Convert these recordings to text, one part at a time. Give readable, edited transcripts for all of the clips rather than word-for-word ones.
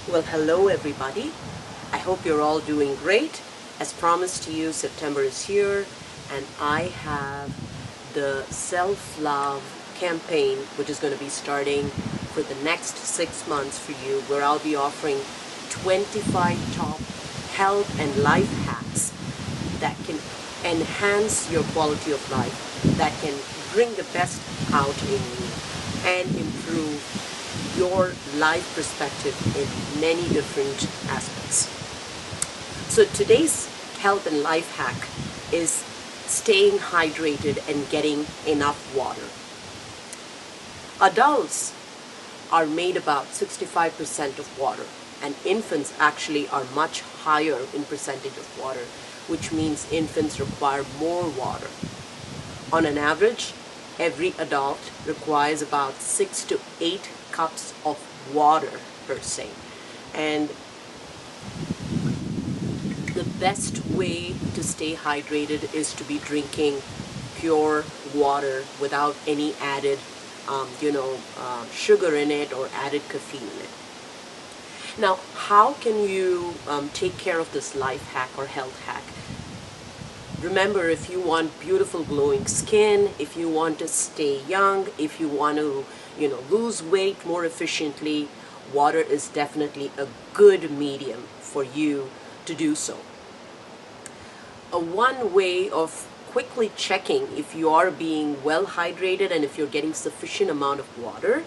Well, hello everybody. I hope you're all doing great. As promised to you, September is here and I have the self-love campaign which is going to be starting for the next 6 months for you, where I'll be offering 25 top health and life hacks that can enhance your quality of life, that can bring the best out in you and improve your life perspective in many different aspects. So today's health and life hack is staying hydrated and getting enough water. Adults are made about 65% of water, and infants actually are much higher in percentage of water, which means infants require more water. On an average, every adult requires about 6 to 8 cups of water per se. And the best way to stay hydrated is to be drinking pure water without any added sugar in it or added caffeine in it. Now, how can you take care of this life hack or health hack? Remember, if you want beautiful glowing skin, if you want to stay young, if you want to lose weight more efficiently, water is definitely a good medium for you to do so. One way of quickly checking if you are being well hydrated and if you're getting sufficient amount of water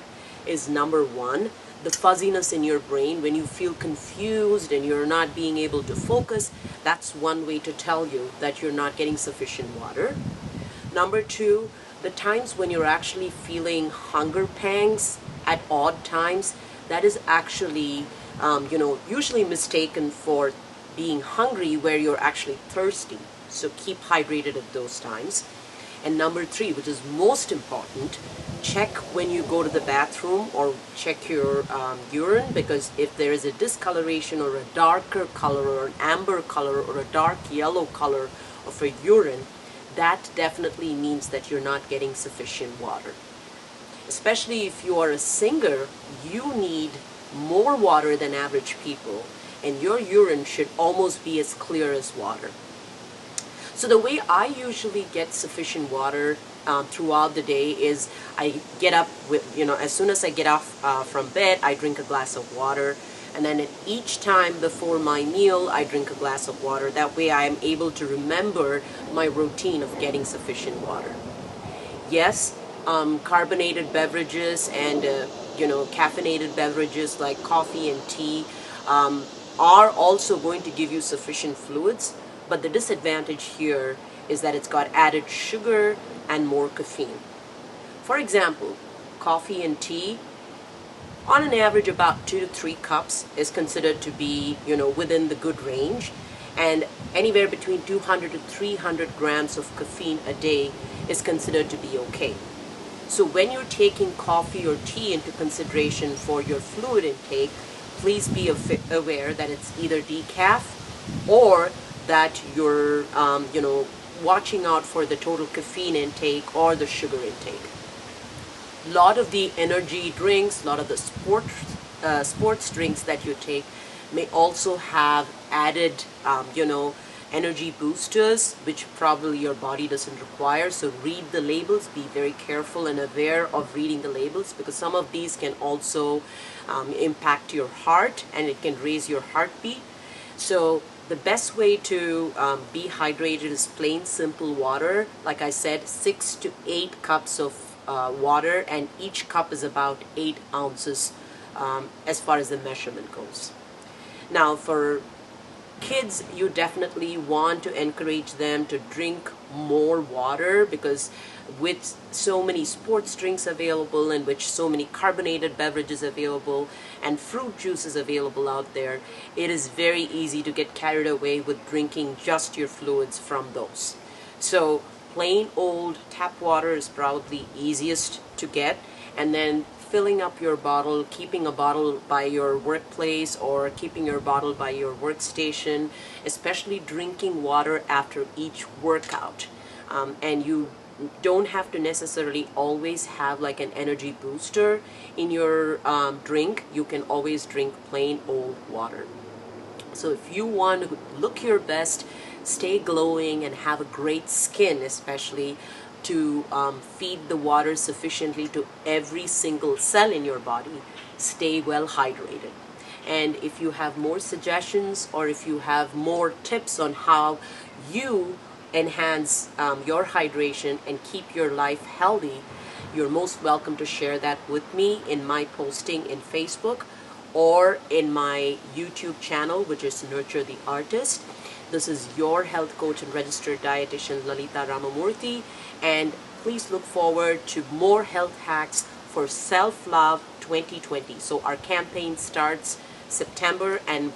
is, number one, the fuzziness in your brain. When you feel confused and you're not being able to focus, that's one way to tell you that you're not getting sufficient water. Number two, the times when you're actually feeling hunger pangs at odd times, that is actually usually mistaken for being hungry, where you're actually thirsty. So keep hydrated at those times. And number three, which is most important, check when you go to the bathroom or check your urine, because if there is a discoloration or a darker color or an amber color or a dark yellow color of a urine, that definitely means that you're not getting sufficient water. Especially if you are a singer, you need more water than average people, and your urine should almost be as clear as water. So the way I usually get sufficient water throughout the day is I get up with, as soon as I get off from bed, I drink a glass of water. And then each time before my meal, I drink a glass of water. That way I am able to remember my routine of getting sufficient water. Yes, carbonated beverages and, caffeinated beverages like coffee and tea are also going to give you sufficient fluids. But the disadvantage here is that it's got added sugar and more caffeine. For example, coffee and tea, on an average about 2 to 3 cups is considered to be, within the good range. And anywhere between 200 to 300 grams of caffeine a day is considered to be okay. So when you're taking coffee or tea into consideration for your fluid intake, please be aware that it's either decaf or that you're, watching out for the total caffeine intake or the sugar intake. A lot of the energy drinks, a lot of the sports drinks that you take may also have added, energy boosters, which probably your body doesn't require. So read the labels, be very careful and aware of reading the labels, because some of these can also impact your heart and it can raise your heartbeat. So the best way to be hydrated is plain simple water. Like I said, 6 to 8 cups of water, and each cup is about 8 ounces as far as the measurement goes. Now for kids, you definitely want to encourage them to drink more water, because with so many sports drinks available and with so many carbonated beverages available and fruit juices available out there, it is very easy to get carried away with drinking just your fluids from those. So plain old tap water is probably easiest to get, and then filling up your bottle, keeping a bottle by your workplace or keeping your bottle by your workstation, especially drinking water after each workout. And you don't have to necessarily always have like an energy booster in your drink. You can always drink plain old water. So if you want to look your best, stay glowing, and have a great skin, especially to feed the water sufficiently to every single cell in your body, stay well hydrated. And if you have more suggestions, or if you have more tips on how you enhance your hydration and keep your life healthy, you're most welcome to share that with me in my posting in Facebook or in my YouTube channel, which is Nurture the Artist. This is your health coach and registered dietitian, Lalita Ramamurthy, and please look forward to more health hacks for Self-Love 2020. So our campaign starts September, and